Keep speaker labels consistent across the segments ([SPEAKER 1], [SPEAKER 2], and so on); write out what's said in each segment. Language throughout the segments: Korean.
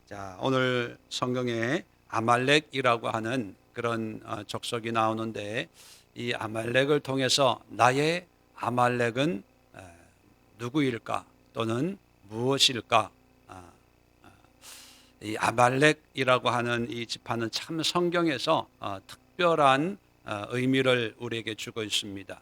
[SPEAKER 1] 자, 오늘 성경에 아말렉이라고 하는 그런 족속이 나오는데, 이 아말렉을 통해서 나의 아말렉은 누구일까 또는 무엇일까? 아, 이 아말렉이라고 하는 이 지파는 참 성경에서 특별한 의미를 우리에게 주고 있습니다.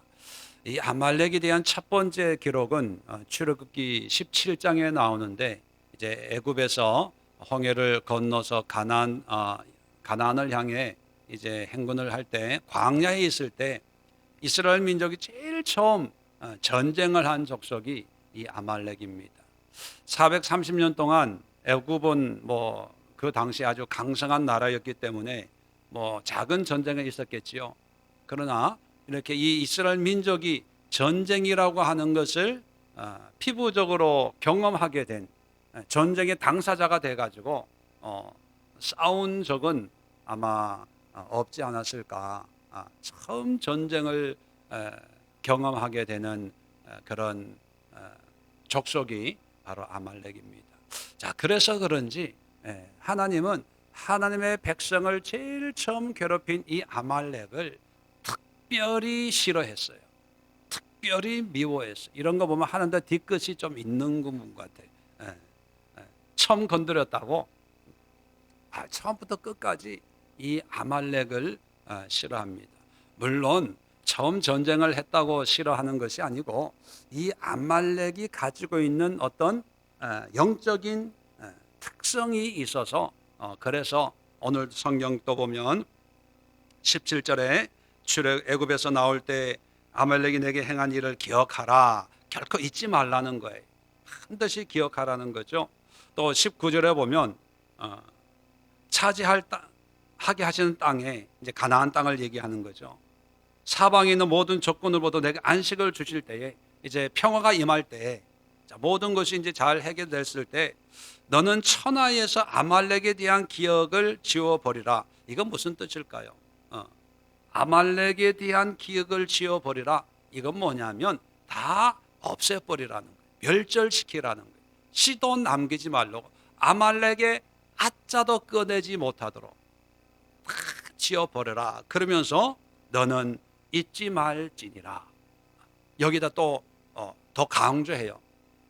[SPEAKER 1] 이 아말렉에 대한 첫 번째 기록은 출애굽기 17장에 나오는데, 이제 애굽에서 홍해를 건너서 가나안을 향해 이제 행군을 할 때, 광야에 있을 때 이스라엘 민족이 제일 처음 전쟁을 한 족속이 이 아말렉입니다. 430년 동안 애굽은 뭐 그 당시 아주 강성한 나라였기 때문에 뭐 작은 전쟁은 있었겠지요. 그러나 이렇게 이 이스라엘 민족이 전쟁이라고 하는 것을 피부적으로 경험하게 된, 전쟁의 당사자가 돼가지고 싸운 적은 아마 없지 않았을까. 처음 전쟁을 경험하게 되는 그런 족속이 바로 아말렉입니다. 자, 그래서 그런지 하나님은 하나님의 백성을 제일 처음 괴롭힌 이 아말렉을 특별히 싫어했어요. 특별히 미워했어요. 이런 거 보면 하나님도 뒤끝이 좀 있는 것 같아요. 처음 건드렸다고 처음부터 끝까지 이 아말렉을 싫어합니다. 물론 처음 전쟁을 했다고 싫어하는 것이 아니고, 이 아말렉이 가지고 있는 어떤 영적인 특성이 있어서, 그래서 오늘 성경 또 보면 17절에 애굽에서 나올 때 아말렉이 내게 행한 일을 기억하라, 결코 잊지 말라는 거예요. 반드시 기억하라는 거죠. 또 19절에 보면 하게 하시는 땅에, 이제 가나안 땅을 얘기하는 거죠. 사방에 있는 모든 적군으로부터 내게 안식을 주실 때에, 이제 평화가 임할 때에, 모든 것이 이제 잘 해결됐을 때 너는 천하에서 아말렉에 대한 기억을 지워버리라. 이건 무슨 뜻일까요? 아말렉에 대한 기억을 지워버리라. 이건 뭐냐면 다 없애버리라는 거예요. 멸절시키라는 거예요. 씨도 남기지 말라고. 아말렉의 아자도 꺼내지 못하도록 다 지워버려라. 그러면서 너는 잊지 말지니라. 여기다 또 더 강조해요.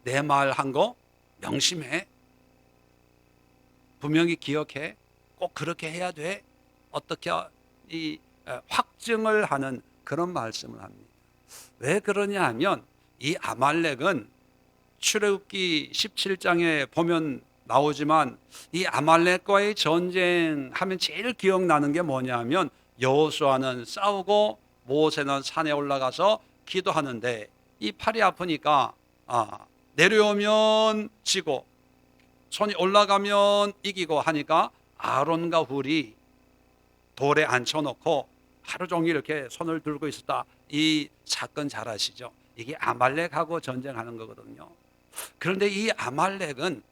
[SPEAKER 1] 내 말 한 거 명심해. 분명히 기억해. 꼭 그렇게 해야 돼. 어떻게 이 확증을 하는 그런 말씀을 합니다. 왜 그러냐 하면, 이 아말렉은 출애굽기 17장에 보면 나오지만, 이 아말렉과의 전쟁하면 제일 기억나는 게 뭐냐면, 여호수아는 싸우고 모세는 산에 올라가서 기도하는데, 이 팔이 아프니까 내려오면 지고 손이 올라가면 이기고 하니까 아론과 훌이 돌에 앉혀놓고 하루 종일 이렇게 손을 들고 있었다. 이 사건 잘 아시죠? 이게 아말렉하고 전쟁하는 거거든요. 그런데 이 아말렉은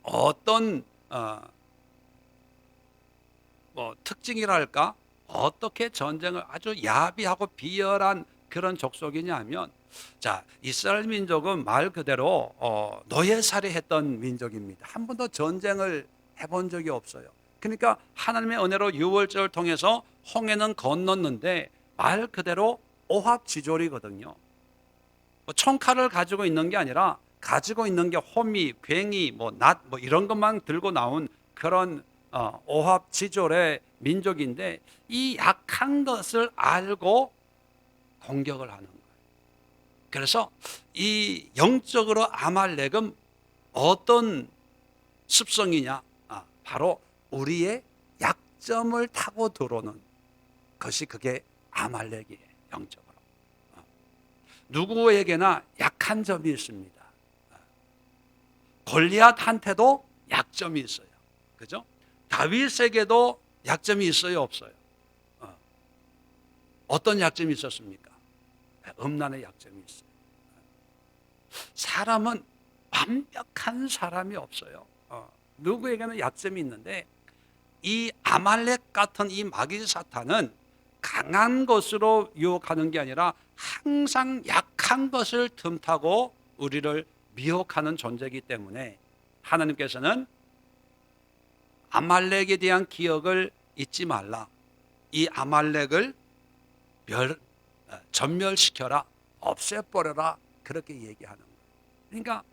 [SPEAKER 1] 어떤 특징이랄까? 어떻게 전쟁을 아주 야비하고 비열한 그런 족속이냐 하면, 자, 이스라엘 민족은 말 그대로 노예살이했던 민족입니다. 한 번도 전쟁을 해본 적이 없어요. 그러니까 하나님의 은혜로 유월절을 통해서 홍해는 건넜는데, 말 그대로 오합지졸이거든요. 총칼을 가지고 있는 게 아니라 가지고 있는 게 호미, 괭이, 낫 이런 것만 들고 나온 그런 오합지졸의 민족인데, 이 약한 것을 알고 공격을 하는 거예요. 그래서 이 영적으로 아말렉은 어떤 습성이냐? 바로 우리의 약점을 타고 들어오는 것이, 그게 아말렉이에요. 영적으로 누구에게나 약한 점이 있습니다. 골리앗한테도 약점이 있어요. 그죠? 다윗에게도 약점이 있어요, 없어요? 어떤 약점이 있었습니까? 음란의 약점이 있어요. 사람은 완벽한 사람이 없어요. 누구에게는 약점이 있는데, 이 아말렉 같은 이 마귀 사탄은 강한 것으로 유혹하는 게 아니라 항상 약한 것을 틈타고 우리를 미혹하는 존재이기 때문에, 하나님께서는 아말렉에 대한 기억을 잊지 말라. 이 아말렉을 전멸시켜라, 없애버려라, 그렇게 얘기하는 거예요. 그러니까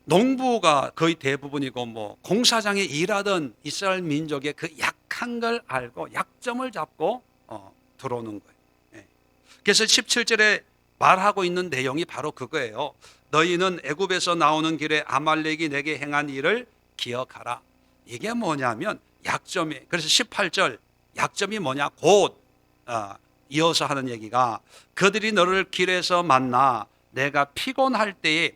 [SPEAKER 1] 농부가 거의 대부분이고 뭐 공사장에 일하던 이스라엘 민족의 그 약한 걸 알고 약점을 잡고 들어오는 거예요. 예. 그래서 17절에 말하고 있는 내용이 바로 그거예요. 너희는 애굽에서 나오는 길에 아말렉이 내게 행한 일을 기억하라. 이게 뭐냐면 약점이. 그래서 18절 약점이 뭐냐? 곧 이어서 하는 얘기가 그들이 너를 길에서 만나 내가 피곤할 때에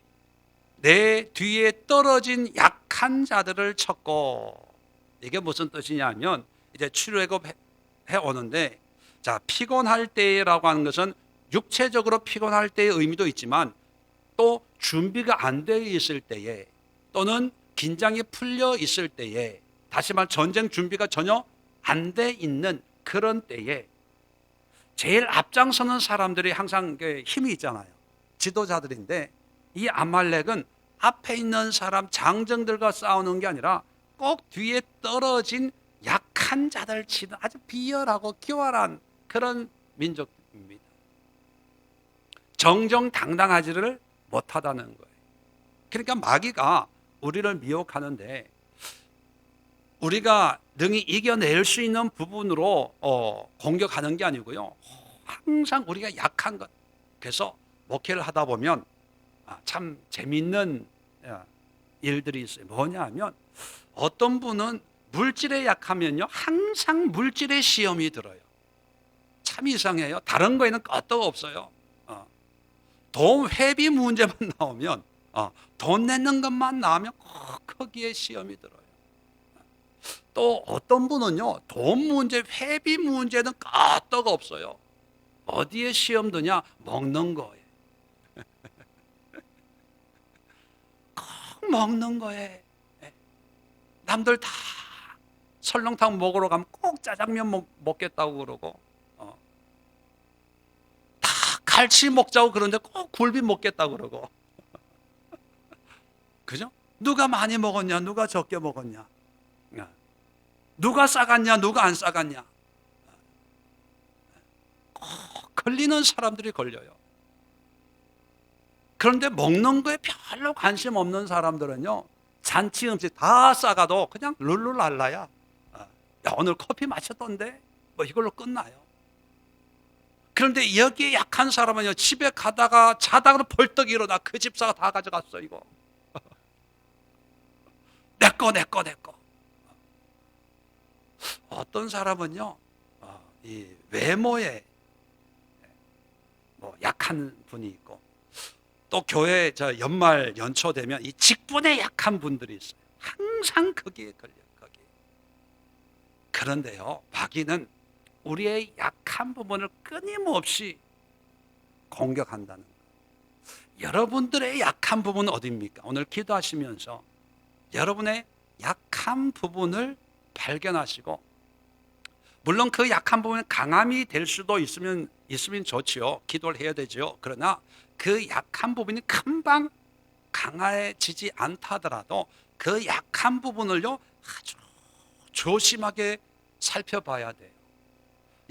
[SPEAKER 1] 내 뒤에 떨어진 약한 자들을 쳤고. 이게 무슨 뜻이냐면 이제 출애굽 해 오는데, 자, 피곤할 때라고 하는 것은 육체적으로 피곤할 때의 의미도 있지만 또 준비가 안 돼 있을 때에, 또는 긴장이 풀려 있을 때에, 다시 말 전쟁 준비가 전혀 안 돼 있는 그런 때에 제일 앞장서는 사람들이 항상 힘이 있잖아요. 지도자들인데, 이 아말렉은 앞에 있는 사람 장정들과 싸우는 게 아니라 꼭 뒤에 떨어진 약한 자들 치는 아주 비열하고 기활한 그런 민족입니다. 정정당당하지를 못하다는 거예요. 그러니까 마귀가 우리를 미혹하는데, 우리가 능히 이겨낼 수 있는 부분으로 공격하는 게 아니고요, 항상 우리가 약한 것. 그래서 목회를 하다 보면 참 재미있는 일들이 있어요. 뭐냐 하면 어떤 분은 물질에 약하면요 항상 물질의 시험이 들어요. 참 이상해요. 다른 거에는 끄떡 없어요. 돈 회비 문제만 나오면, 돈 내는 것만 나오면 꼭 거기에 시험이 들어요. 또 어떤 분은요 돈 문제, 회비 문제는 끄떡 없어요. 어디에 시험 드냐? 먹는 거예요. 꼭 먹는 거예요. 남들 다 설렁탕 먹으러 가면 꼭 짜장면 먹겠다고 그러고, 다 갈치 먹자고 그러는데 꼭 굴비 먹겠다고 그러고. 그죠? 누가 많이 먹었냐, 누가 적게 먹었냐, 누가 싸갔냐, 누가 안 싸갔냐. 꼭 걸리는 사람들이 걸려요. 그런데 먹는 거에 별로 관심 없는 사람들은요 잔치 음식 다 싸가도 그냥 룰루랄라야. 야, 오늘 커피 마셨던데 뭐 이걸로 끝나요. 그런데 여기에 약한 사람은요 집에 가다가 자다가 벌떡 일어나 그 집사가 다 가져갔어 이거. 내꺼. 어떤 사람은요 이 외모에 뭐 약한 분이 있고, 또 교회 연말 연초 되면 이 직분에 약한 분들이 있어요. 항상 거기에 걸려요. 거기에. 그런데요 마귀는 우리의 약한 부분을 끊임없이 공격한다는 거예요. 여러분들의 약한 부분은 어디입니까? 오늘 기도하시면서 여러분의 약한 부분을 발견하시고, 물론 그 약한 부분은 강함이 될 수도 있으면 좋지요. 기도를 해야 되죠. 그러나 그 약한 부분이 금방 강해지지 않다 하더라도 그 약한 부분을요 아주 조심하게 살펴봐야 돼요.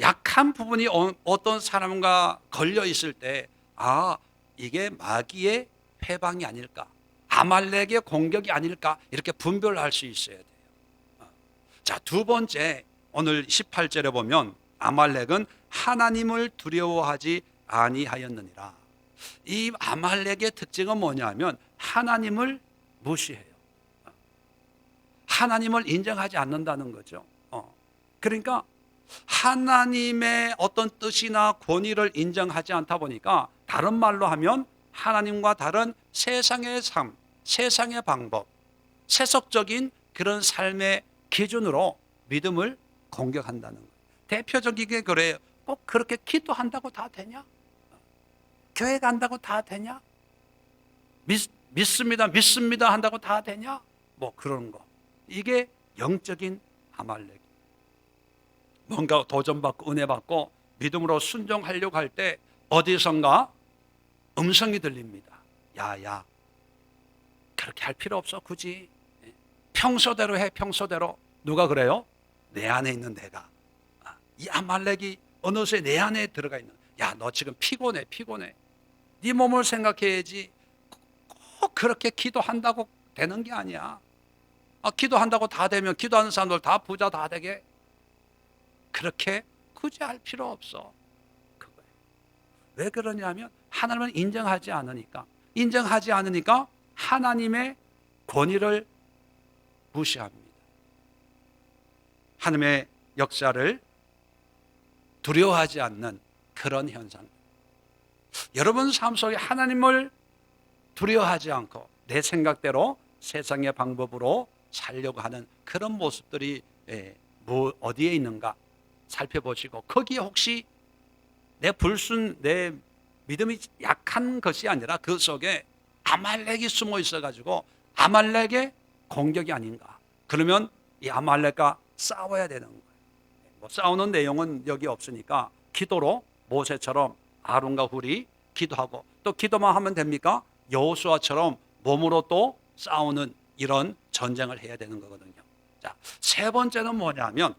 [SPEAKER 1] 약한 부분이 어떤 사람과 걸려 있을 때, 이게 마귀의 회방이 아닐까, 아말렉의 공격이 아닐까, 이렇게 분별할 수 있어야 돼요. 자, 두 번째, 오늘 18절에 보면 아말렉은 하나님을 두려워하지 아니하였느니라. 이 아말렉의 특징은 뭐냐면 하나님을 무시해요. 하나님을 인정하지 않는다는 거죠. 그러니까 하나님의 어떤 뜻이나 권위를 인정하지 않다 보니까, 다른 말로 하면 하나님과 다른 세상의 삶, 세상의 방법, 세속적인 그런 삶의 기준으로 믿음을 공격한다는 거예요. 대표적이게 그래요. 꼭 그렇게 기도한다고 다 되냐? 교회 간다고 다 되냐? 믿습니다 한다고 다 되냐? 뭐 그런 거. 이게 영적인 아말렉. 뭔가 도전받고 은혜 받고 믿음으로 순종하려고 할 때 어디선가 음성이 들립니다. 야, 그렇게 할 필요 없어. 굳이 평소대로 해. 평소대로. 누가 그래요? 내 안에 있는 내가. 이 아말렉이 어느새 내 안에 들어가 있는. 야, 너 지금 피곤해. 피곤해. 네 몸을 생각해야지. 꼭 그렇게 기도한다고 되는 게 아니야. 기도한다고 다 되면 기도하는 사람들 다 부자 다 되게? 그렇게 굳이 할 필요 없어. 그거예요. 왜 그러냐면 하나님은 인정하지 않으니까. 인정하지 않으니까 하나님의 권위를 무시합니다. 하나님의 역사를 두려워하지 않는 그런 현상. 여러분 삶 속에 하나님을 두려워하지 않고 내 생각대로 세상의 방법으로 살려고 하는 그런 모습들이 어디에 있는가 살펴보시고, 거기에 혹시 내 믿음이 약한 것이 아니라 그 속에 아말렉이 숨어 있어가지고 아말렉의 공격이 아닌가. 그러면 이 아말렉과 싸워야 되는 거예요. 싸우는 내용은 여기 없으니까 기도로 모세처럼 아론과 훌이 기도하고, 또 기도만 하면 됩니까? 여호수아처럼 몸으로 또 싸우는 이런 전쟁을 해야 되는 거거든요. 자, 세 번째는 뭐냐면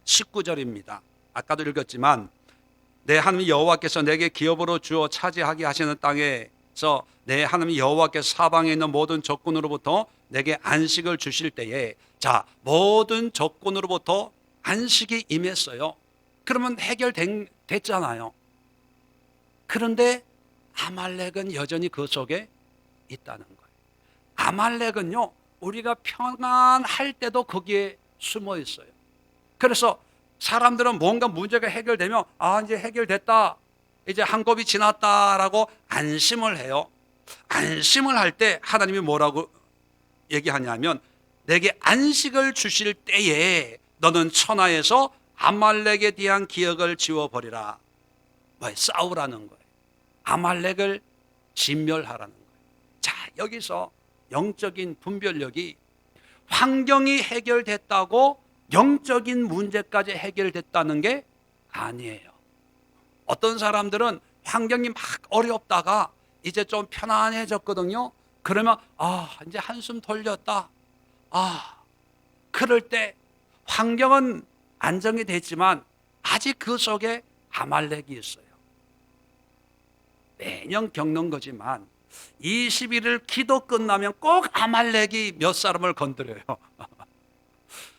[SPEAKER 1] 19절입니다. 아까도 읽었지만 내 하나님 여호와께서 내게 기업으로 주어 차지하게 하시는 땅에서 내 하나님 여호와께서 사방에 있는 모든 적군으로부터 내게 안식을 주실 때에, 자, 모든 적군으로부터 안식이 임했어요. 그러면 해결됐잖아요. 그런데 아말렉은 여전히 그 속에 있다는 거예요. 아말렉은요, 우리가 평안할 때도 거기에 숨어 있어요. 그래서 사람들은 뭔가 문제가 해결되면 이제 해결됐다, 이제 한곱이 지났다라고 안심을 해요. 안심을 할 때 하나님이 뭐라고 얘기하냐면 내게 안식을 주실 때에 너는 천하에서 아말렉에 대한 기억을 지워버리라. 싸우라는 거예요. 아말렉을 진멸하라는 거예요. 자, 여기서 영적인 분별력이 환경이 해결됐다고 영적인 문제까지 해결됐다는 게 아니에요. 어떤 사람들은 환경이 막 어렵다가 이제 좀 편안해졌거든요. 그러면 이제 한숨 돌렸다. 그럴 때 환경은 안정이 됐지만 아직 그 속에 아말렉이 있어요. 매년 겪는 거지만 21일 기도 끝나면 꼭 아말렉이 몇 사람을 건드려요.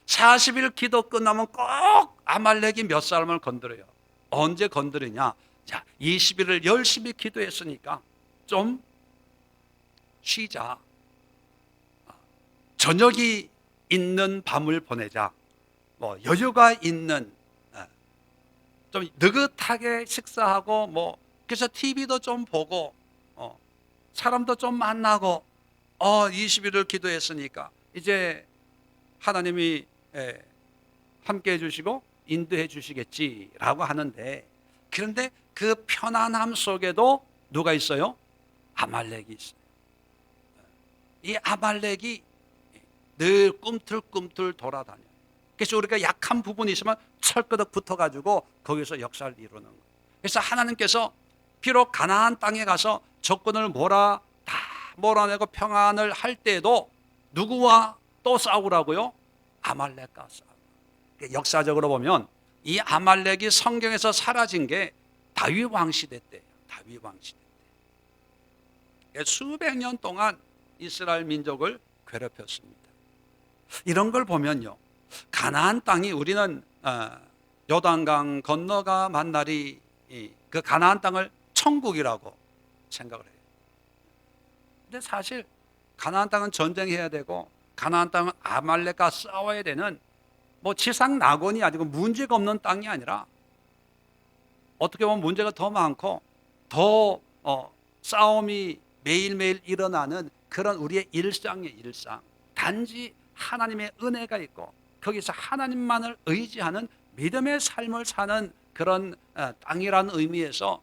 [SPEAKER 1] 40일 기도 끝나면 꼭 아말렉이 몇 사람을 건드려요. 언제 건드리냐? 자, 20일을 열심히 기도했으니까 좀 쉬자. 저녁이 있는 밤을 보내자. 여유가 있는, 좀 느긋하게 식사하고, 그래서 TV도 좀 보고, 사람도 좀 만나고, 20일을 기도했으니까 이제 하나님이 함께 해주시고 인도해 주시겠지라고 하는데, 그런데 그 편안함 속에도 누가 있어요? 아말렉이 있어요. 이 아말렉이 늘 꿈틀꿈틀 돌아다녀요. 그래서 우리가 약한 부분이 있으면 철끄덕 붙어가지고 거기서 역사를 이루는 거예요. 그래서 하나님께서 비록 가나안 땅에 가서 적군을 다 몰아내고 평안을 할 때에도 누구와 또 싸우라고요? 아말렉과 싸우고. 역사적으로 보면 이 아말렉이 성경에서 사라진 게 다윗 왕 시대 때예요. 다윗 왕 시대 때. 수백 년 동안 이스라엘 민족을 괴롭혔습니다. 이런 걸 보면요, 가나안 땅이, 우리는 요단강 건너가 만날이 그 가나안 땅을 천국이라고 생각을 해요. 근데 사실 가나안 땅은 전쟁해야 되고 가나안 땅은 아말렉과 싸워야 되는 지상 낙원이 아니고 문제가 없는 땅이 아니라 어떻게 보면 문제가 더 많고 더 싸움이 매일매일 일어나는 그런 우리의 일상의 일상. 단지 하나님의 은혜가 있고 거기서 하나님만을 의지하는 믿음의 삶을 사는 그런 땅이라는 의미에서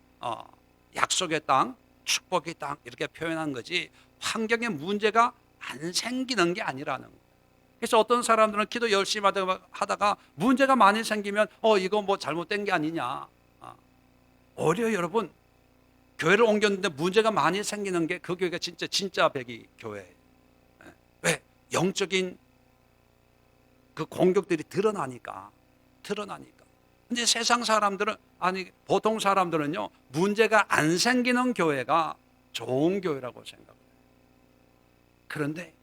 [SPEAKER 1] 약속의 땅, 축복의 땅 이렇게 표현한 거지, 환경에 문제가 안 생기는 게 아니라는 거예요. 그래서 어떤 사람들은 기도 열심히 하다가 문제가 많이 생기면 이거 잘못된 게 아니냐. 어려요, 여러분. 교회를 옮겼는데 문제가 많이 생기는 게 그 교회가 진짜 백이 교회예요. 왜? 영적인 그 공격들이 드러나니까. 근데 세상 사람들은, 아니 보통 사람들은요, 문제가 안 생기는 교회가 좋은 교회라고 생각해요. 그런데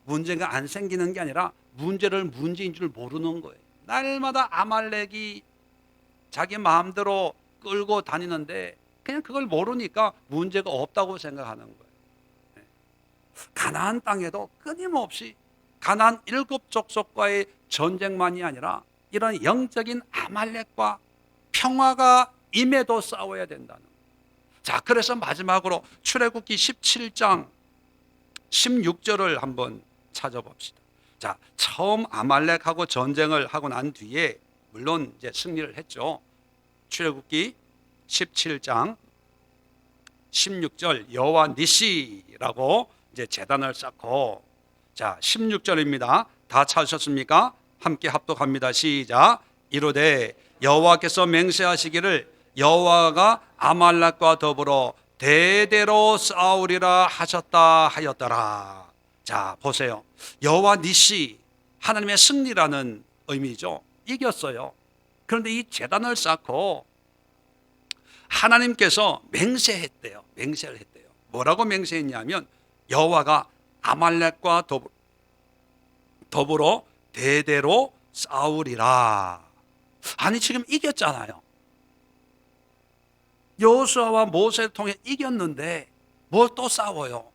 [SPEAKER 1] 문제가 안 생기는 게 아니라 문제를 문제인 줄 모르는 거예요. 날마다 아말렉이 자기 마음대로 끌고 다니는데 그냥 그걸 모르니까 문제가 없다고 생각하는 거예요. 가나안 땅에도 끊임없이 가나안 7족속과의 전쟁만이 아니라 이런 영적인 아말렉과 평화가 임해도 싸워야 된다는 거예요. 자, 그래서 마지막으로 출애굽기 17장 16절을 한번 찾아봅시다. 자, 처음 아말렉하고 전쟁을 하고 난 뒤에 물론 이제 승리를 했죠. 출애굽기 17장 16절, 여호와 니시라고 이제 제단을 쌓고, 자 16절입니다. 다 찾으셨습니까? 함께 합독합니다. 시작. 이르되 여호와께서 맹세하시기를 여호와가 아말렉과 더불어 대대로 싸우리라 하셨다 하였더라. 자 보세요. 여호와 니시, 하나님의 승리라는 의미죠. 이겼어요. 그런데 이 제단을 쌓고 하나님께서 맹세를 했대요. 뭐라고 맹세했냐면 여호와가 아말렉과 더불어 대대로 싸우리라. 아니 지금 이겼잖아요. 여호수아와 모세를 통해 이겼는데 뭘 또 싸워요?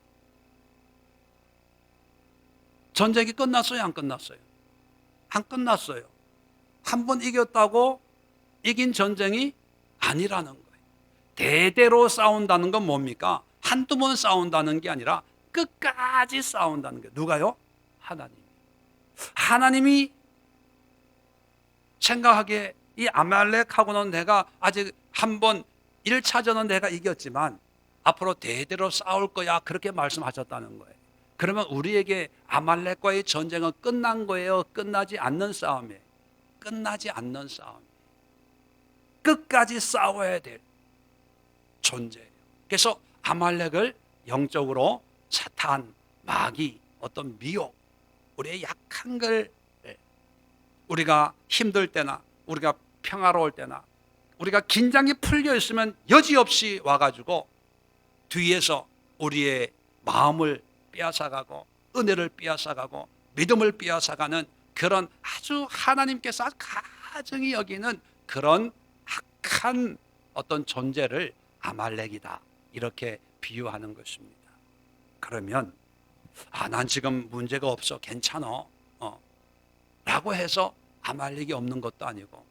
[SPEAKER 1] 전쟁이 끝났어요? 안 끝났어요? 안 끝났어요. 한 번 이겼다고 이긴 전쟁이 아니라는 거예요. 대대로 싸운다는 건 뭡니까? 한두 번 싸운다는 게 아니라 끝까지 싸운다는 거예요. 누가요? 하나님이 생각하기에 이 아말렉하고는 내가 아직 한번 1차전은 내가 이겼지만 앞으로 대대로 싸울 거야, 그렇게 말씀하셨다는 거예요. 그러면 우리에게 아말렉과의 전쟁은 끝난 거예요? 끝나지 않는 싸움이에요? 끝나지 않는 싸움. 끝까지 싸워야 될 존재예요. 그래서 아말렉을 영적으로 사탄, 마귀, 어떤 미혹, 우리의 약한 걸, 우리가 힘들 때나 우리가 평화로울 때나 우리가 긴장이 풀려 있으면 여지없이 와가지고 뒤에서 우리의 마음을 빼앗아가고 은혜를 빼앗아가고 믿음을 빼앗아가는 그런 아주 하나님께서 가증히 여기는 그런 악한 어떤 존재를 아말렉이다, 이렇게 비유하는 것입니다. 그러면 난 지금 문제가 없어, 괜찮아 라고 해서 아말렉이 없는 것도 아니고,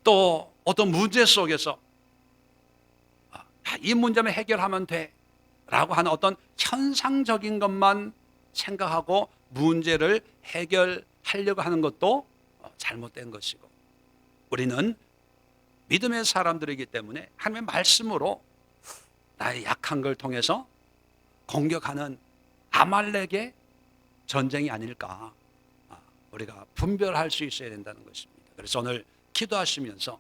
[SPEAKER 1] 또 어떤 문제 속에서 이 문제만 해결하면 돼 라고 하는 어떤 현상적인 것만 생각하고 문제를 해결하려고 하는 것도 잘못된 것이고, 우리는 믿음의 사람들이기 때문에 하나님의 말씀으로 나의 약한 걸 통해서 공격하는 아말렉의 전쟁이 아닐까, 우리가 분별할 수 있어야 된다는 것입니다. 그래서 오늘 기도하시면서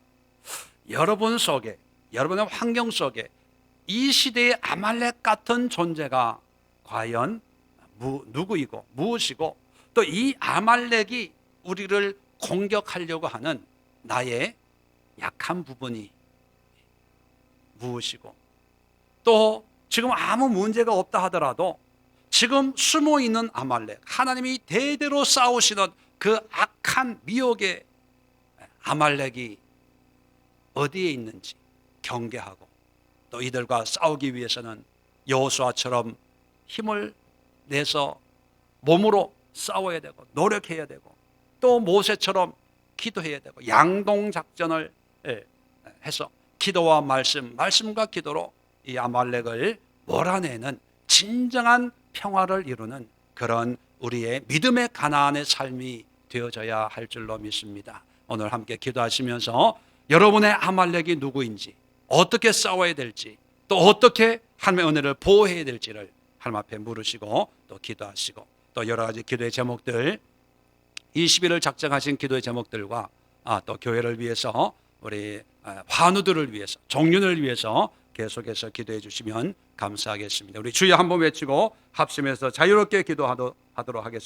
[SPEAKER 1] 여러분 속에, 여러분의 환경 속에 이 시대의 아말렉 같은 존재가 과연 누구이고 무엇이고, 또 이 아말렉이 우리를 공격하려고 하는 나의 약한 부분이 무엇이고, 또 지금 아무 문제가 없다 하더라도 지금 숨어 있는 아말렉, 하나님이 대대로 싸우시는 그 악한 미혹의 아말렉이 어디에 있는지 경계하고, 또 이들과 싸우기 위해서는 여호수아처럼 힘을 내서 몸으로 싸워야 되고 노력해야 되고, 또 모세처럼 기도해야 되고 양동작전을 해서 기도와 말씀과 기도로 이 아말렉을 몰아내는 진정한 평화를 이루는 그런 우리의 믿음의 가나안의 삶이 되어져야 할 줄로 믿습니다. 오늘 함께 기도하시면서 여러분의 아말렉이 누구인지, 어떻게 싸워야 될지, 또 어떻게 하나님의 은혜를 보호해야 될지를 하나님 앞에 물으시고 또 기도하시고, 또 여러 가지 기도의 제목들, 20일을 작정하신 기도의 제목들과 또 교회를 위해서, 우리 환우들을 위해서, 종륜을 위해서 계속해서 기도해 주시면 감사하겠습니다. 우리 주여 한번 외치고 합심해서 자유롭게 기도하도록 하겠습니다.